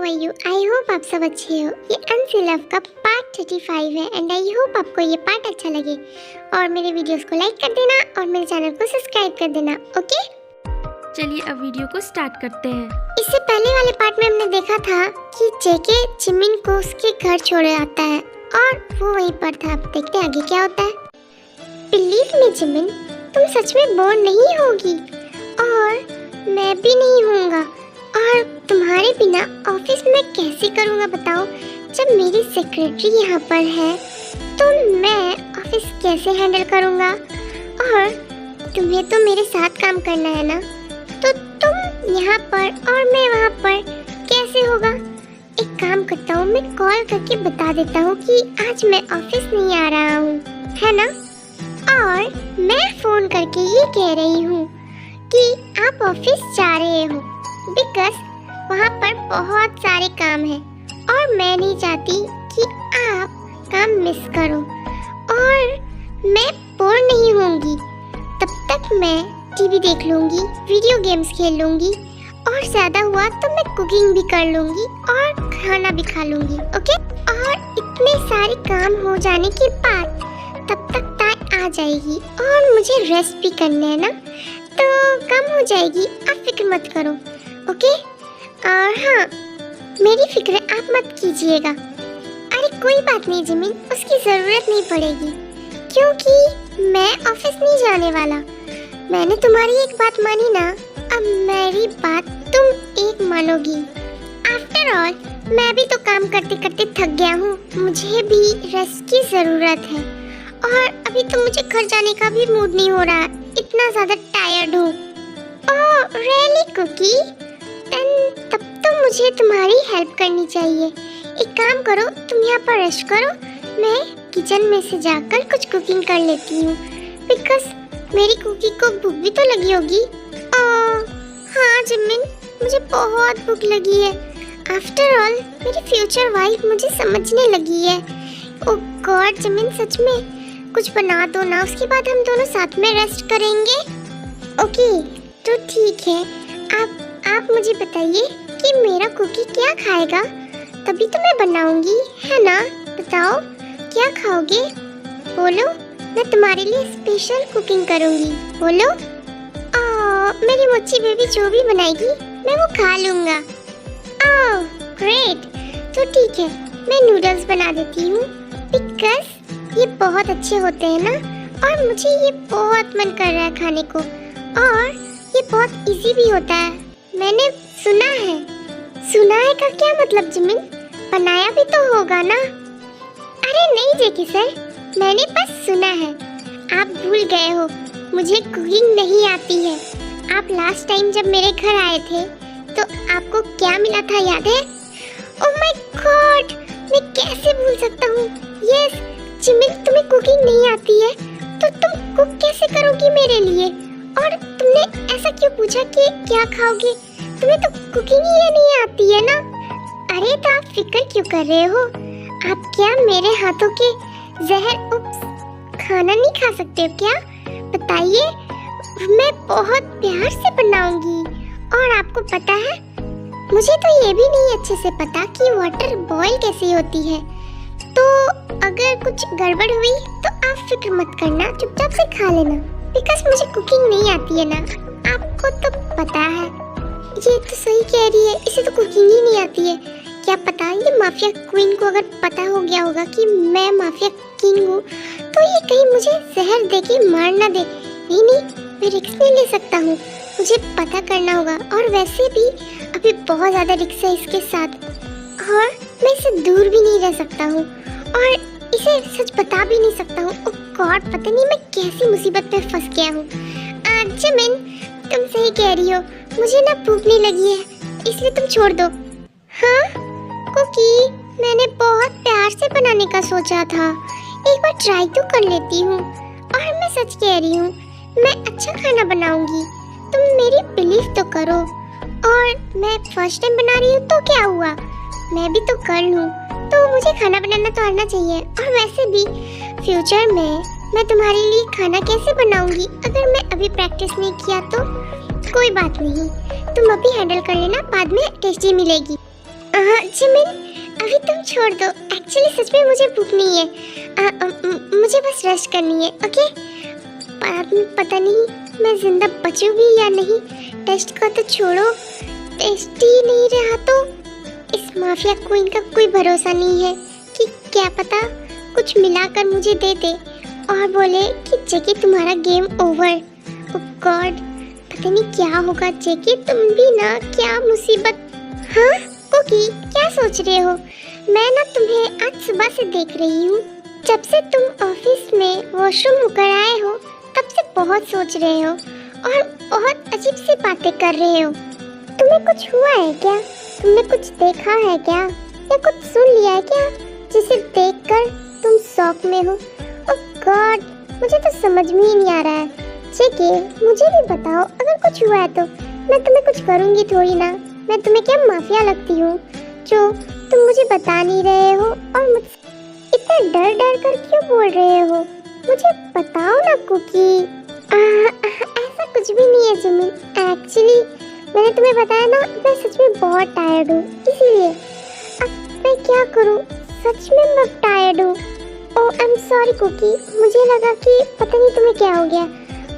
Are you? I hope आप सब अच्छे हो। ये अनसी लव का पार्ट 35 है एंड आई होप आपको ये पार्ट अच्छा लगे और मेरे वीडियोस को लाइक कर देना और मेरे चैनल को सब्सक्राइब कर देना। ओके, चलिए अब वीडियो को स्टार्ट करते हैं। इससे पहले वाले पार्ट में हमने देखा था कि जेके जिमिन को उसके घर छोड़ आता है और वो वहीं पर था। अब देखते हैं आगे क्या होता है। बिलीव मी जिमिन, तुम सच में बोर नहीं होगी और मैं भी नहीं होऊंगा। और तुम्हारे बिना ऑफिस में कैसे करूँगा बताओ? जब मेरी सेक्रेटरी यहाँ पर है तो मैं ऑफिस कैसे हैंडल करूँगा? और तुम्हें तो मेरे साथ काम करना है ना, तो तुम यहाँ पर और मैं वहाँ पर कैसे होगा? एक काम करता हूँ, मैं कॉल करके बता देता हूँ कि आज मैं ऑफिस नहीं आ रहा हूँ, है ना? और मैं फोन करके ये कह रही हूँ कि आप ऑफिस जा रहे हो बिकॉज वहाँ पर बहुत सारे काम हैं और मैं नहीं चाहती कि आप काम मिस करो और मैं बोर नहीं होंगी। तब तक मैं टीवी देख लूँगी, वीडियो गेम्स खेल लूँगी और ज़्यादा हुआ तो मैं कुकिंग भी कर लूँगी और खाना भी खा लूँगी। ओके, और इतने सारे काम हो जाने के बाद तब तक टाइम आ जाएगी और मुझे रेस्ट भी करना है ना, तो कम हो जाएगी। आप फिक्र मत करो। ओके, और हाँ, मेरी फिक्र आप मत कीजिएगा। अरे कोई बात नहीं जिमिन, उसकी ज़रूरत नहीं पड़ेगी क्योंकि मैं ऑफिस नहीं जाने वाला। मैंने तुम्हारी एक बात मानी ना, अब मेरी बात तुम एक मानोगी। आफ्टर ऑल मैं भी तो काम करते करते थक गया हूँ, मुझे भी रेस्ट की ज़रूरत है और अभी तो मुझे घर जाने का भी मूड नहीं हो रहा, इतना ज़्यादा टायर्ड हूँ। Oh really Cookie? तब तो मुझे तुम्हारी हेल्प करनी चाहिए। एक काम करो, तुम यहाँ पर रेस्ट करो, मैं किचन में से जाकर कुछ कुकिंग कर लेती हूँ बिकॉज मेरी कुकी को भूख भी तो लगी होगी। हाँ जिमिन, मुझे बहुत भूख लगी है। आफ्टर ऑल मेरी फ्यूचर वाइफ मुझे समझने लगी है। ओह गॉड जिमिन, सच में कुछ बना दो ना, उसके बाद हम दोनों साथ में रेस्ट करेंगे। ओके तो ठीक है, आप मुझे बताइए कि मेरा कुकी क्या खाएगा, तभी तो मैं बनाऊंगी, है ना? बताओ क्या खाओगे? बोलो, मैं तुम्हारे लिए स्पेशल कुकिंग करूंगी। बोलो। मेरी मुच्ची बेबी जो भी बनाएगी मैं वो खा लूंगा। ओह ग्रेट, तो ठीक है, मैं नूडल्स बना देती हूँ बिकॉज ये बहुत अच्छे होते हैं ना और मुझे ये बहुत मन कर रहा है खाने को और ये बहुत इजी भी होता है। मैंने सुना है का क्या मतलब जिमिन? बनाया भी तो होगा ना? अरे नहीं जेकी सर, मैंने बस सुना है। आप भूल गए हो, मुझे कुकिंग नहीं आती है। आप लास्ट टाइम जब मेरे घर आए थे तो आपको क्या मिला था याद है? ओह माय गॉड, मैं कैसे भूल सकता हूँ। यस जिमिन, तुम्हें कुकिंग नहीं आती है तो तुम कुक कैसे करोगी मेरे लिए? और तुमने ऐसा क्यों पूछा कि क्या खाओगे? तुम्हें तो कुकिंग ही नहीं आती है ना? अरे तो आप फिक्र क्यों कर रहे हो? आप क्या मेरे हाथों के जहर खाना नहीं खा सकते हो क्या? बताइए, मैं बहुत प्यार से बनाऊंगी। और आपको पता है, मुझे तो ये भी नहीं अच्छे से पता कि वाटर बॉईल कैसे होती है, तो अगर कुछ गड़बड़ हुई तो आप फिक्र मत करना, चुपचाप से खा लेना बिकॉज मुझे कुकिंग नहीं आती है ना, आपको तो पता है। ये तो सही कह रही है, इसे तो कुकिंग ही नहीं आती है। क्या पता ये माफिया क्वीन को अगर पता हो गया होगा कि मैं माफिया किंग हूँ तो ये कहीं मुझे जहर देके मार ना दे। नहीं, मैं रिस्क नहीं ले सकता हूँ, मुझे पता करना होगा। और वैसे भी अभी बहुत ज़्यादा रिस्क है इसके साथ और मैं इसे दूर भी नहीं रह सकता हूँ और इसे सच बता भी नहीं सकता हूँ। ओह गॉड, पता नहीं मैं कैसी मुसीबत में फंस गया हूँ। जिमिन, तुम सही कह रही हो, मुझे ना भूख नहीं लगी है, इसलिए तुम छोड़ दो। हाँ कुकी, मैंने बहुत प्यार से बनाने का सोचा था, एक बार ट्राई तो कर लेती हूँ। और मैं सच कह रही हूँ, मैं अच्छा खाना बनाऊंगी, तुम मेरी बिलीव तो करो। और मैं फर्स्ट टाइम बना रही हूँ तो क्या हुआ, मैं भी तो कर लूँ, तो मुझे खाना बनाना तो आना चाहिए। और वैसे भी फ्यूचर में मैं तुम्हारे लिए खाना कैसे बनाऊंगी अगर मैं अभी प्रैक्टिस नहीं किया तो? कोई बात नहीं, तुम अभी हैंडल कर लेना, बाद में टेस्टी मिलेगी। जिमिन, अभी तुम छोड़ दो। एक्चुअली सच में मुझे भूख नहीं है। मुझे बस रेस्ट करनी है। ओके, पता नहीं मैं जिंदा बचूंगी या नहीं। टेस्ट का तो छोड़ो, टेस्ट ही नहीं रहा तो इस माफिया क्वीन का कोई भरोसा नहीं है कि क्या पता कुछ मिलाकर मुझे दे दे और बोले कि जेके तुम्हारा गेम ओवर। ओह गॉड, पता नहीं क्या होगा। जेके तुम भी ना, क्या मुसीबत। हाँ कुकी, क्या सोच रहे हो? मैं ना तुम्हें आज सुबह से देख रही हूँ। जब से तुम ऑफिस में वॉशरूम होकर आए हो तब से बहुत सोच रहे हो और बहुत अजीब सी बातें कर रहे हो। तुम्हें कुछ हुआ है क्या? तुमने कुछ देखा है क्या या कुछ सुन लिया है क्या जिसे देखकर तुम शॉक में हो? ओह गॉड, मुझे तो समझ में ही नहीं आ रहा है। जेके, मुझे भी बताओ, अगर कुछ हुआ है तो मैं तुम्हें कुछ करूँगी थोड़ी ना। मैं तुम्हें क्या माफिया लगती हूँ जो तुम मुझे बता नहीं रहे हो और मुझसे इतना डर डर कर क्यों बोल रहे हो? मुझे बताओ ना कुकी। ऐसा कुछ भी नहीं है जिमिन। एक्चुअली मैंने तुम्हें बताया ना, मैं सच में बहुत टायर्ड हूँ, इसीलिए। अब मैं क्या करूँ, सच में मैं टायर्ड हूँ। ओह आई एम सॉरी कुकी, मुझे लगा कि पता नहीं तुम्हें क्या हो गया।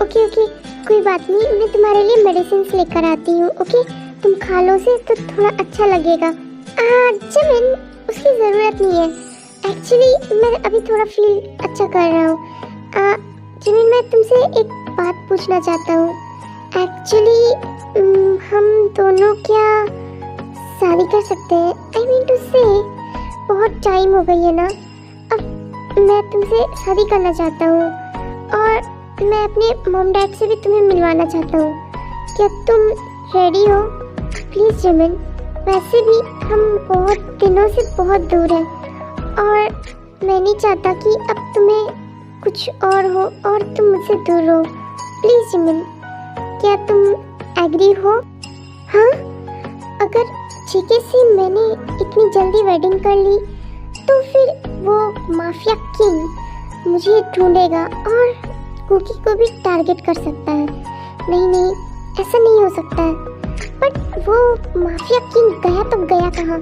ओके ओके, कोई बात नहीं, मैं तुम्हारे लिए मेडिसिन लेकर आती हूँ। ओके, तुम खा लो से तो थोड़ा अच्छा लगेगा। जिमिन, उसकी ज़रूरत नहीं है। एक्चुअली मैं अभी थोड़ा फील अच्छा कर रहा हूँ। जिमिन, मैं तुमसे एक बात पूछना चाहता हूँ। एक्चुअली हम दोनों क्या शादी कर सकते हैं? आई मीन टू से बहुत टाइम हो गई है ना। अब मैं तुमसे शादी करना चाहता हूँ और मैं अपने मॉम डैड से भी तुम्हें मिलवाना चाहता हूँ। क्या तुम रेडी हो? प्लीज़ जिमिन, वैसे भी हम बहुत दिनों से बहुत दूर हैं और मैं नहीं चाहता कि अब तुम्हें कुछ और हो और तुम मुझसे दूर हो। प्लीज़ जिमिन, क्या तुम एग्री हो? हाँ, अगर जेके से मैंने इतनी जल्दी वेडिंग कर ली तो फिर वो माफिया किंग मुझे ढूंढेगा और कुकी को भी टारगेट कर सकता है। नहीं नहीं, ऐसा नहीं हो सकता है। बट वो माफिया किंग गया तो गया कहाँ?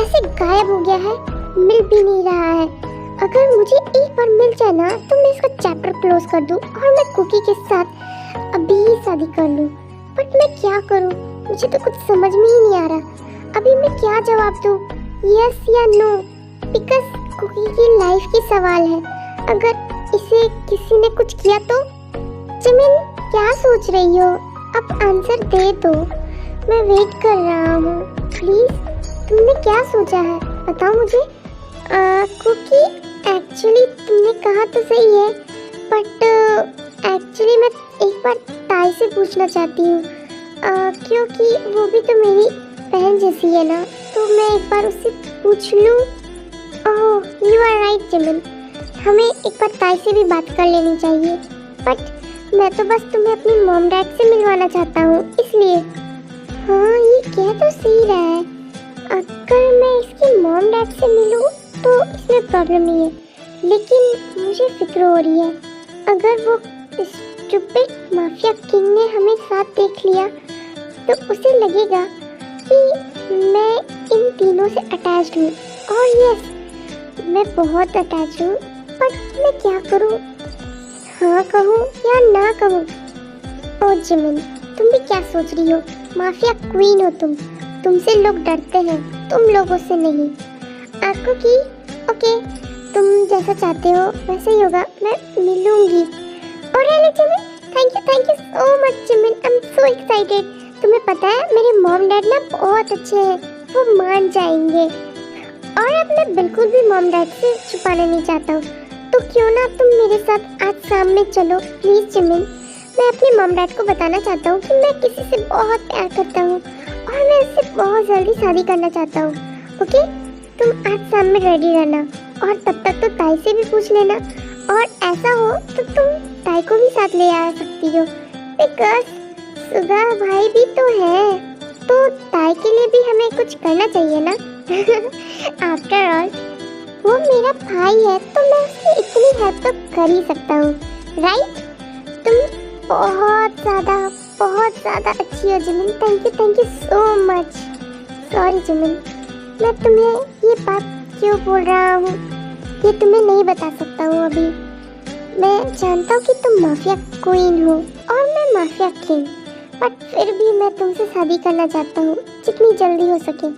ऐसे गायब हो गया है, मिल भी नहीं रहा है। अगर मुझे एक बार मिल जाए ना तो मैं इसका चैप्टर क्लोज कर दूँ और मैं कुकी के साथ अभी ही शादी कर लूँ। बट मैं क्या करूँ, मुझे तो कुछ समझ में ही नहीं आ रहा। अभी मैं क्या जवाब दूँ, यस या नो? बिकॉज कुकी की लाइफ की सवाल है। अगर इसे किसी ने कुछ किया तो? जिमिन, क्या सोच रही हो? अब आंसर दे दो, मैं वेट कर रहा हूँ। प्लीज, तुमने क्या सोचा है, बताओ मुझे। कुकी, एक्चुअली तुमने कहा तो सही है, बट एक्चुअली मैं एक बार ताई से पूछना चाहती हूँ, क्योंकि वो भी तो मेरी बहन जैसी है ना, तो मैं एक बार उससे पूछ लूँ। Oh you are right Jimin, हमें एक बार ताई से भी बात कर लेनी चाहिए। बट मैं तो बस तुम्हें अपनी मॉम डैड से मिलवाना चाहता हूँ, इसलिए। हाँ, ये कह तो सही रहा है। अगर मैं इसकी मॉम डैड से मिलूँ तो इसमें प्रॉब्लम नहीं है, लेकिन मुझे फिक्र हो रही है अगर वो स्टूपिड माफिया किंग ने हमें साथ देख लिया तो उसे लगेगा कि मैं इन तीनों से अटैच्ड हूँ। और यस, मैं बहुत अटैच हूँ, बट मैं क्या करूँ, हाँ कहूँ या ना कहूँ? ओ जिमिन, तुम भी क्या सोच रही हो? माफिया क्वीन हो तुमसे लोग डरते हैं, तुम लोगों से नहीं। आपको की ओके, तुम जैसा चाहते हो वैसे ही होगा, मैं मिलूंगी। और Jimin, thank you so much Jimin, I am so excited. तुम्हें पता है मेरे मॉम डैड ना बहुत अच्छे हैं, वो मान जाएंगे। और अब मैं बिल्कुल भी मॉम डैड से छुपाना नहीं चाहता हूँ, तो क्यों ना तुम मेरे साथ आज शाम में चलो प्लीज जिमिन। मैं अपने मॉम डैड को बताना चाहता हूँ कि मैं किसी से बहुत प्यार करता हूँ और मैं उससे बहुत जल्दी शादी करना चाहता हूँ। ओके, तुम आज शाम में रेडी रहना और तब तक तो ताई से भी पूछ लेना, और ऐसा हो तो तुम ताई को भी साथ ले आ सकती हो, बिकॉज सुगा भाई भी तो है, तो ताई के लिए भी हमें कुछ करना चाहिए ना। आफ्टर ऑल वो मेरा भाई है, तो मैं उसकी इतनी हेल्प तो कर ही सकता हूँ, राइट? तुम बहुत ज़्यादा अच्छी हो Jimin, thank you so much. Sorry Jimin, मैं तुम्हें ये बात क्यों बोल रहा हूँ ये तुम्हें नहीं बता सकता हूँ अभी। मैं जानता हूँ कि तुम माफिया क्वीन हो और मैं माफिया किंग, बट फिर भी मैं तुमसे शादी करना चाहता हूँ जितनी जल्दी हो सके,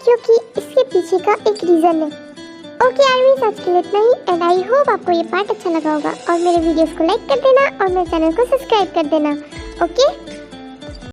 क्योंकि इसके पीछे का एक रीज़न है। ओके आर्मीज, आज के लिए इतना ही एंड आई होप आपको ये पार्ट अच्छा लगा होगा और मेरे वीडियोस को लाइक कर देना और मेरे चैनल को सब्सक्राइब कर देना। ओके।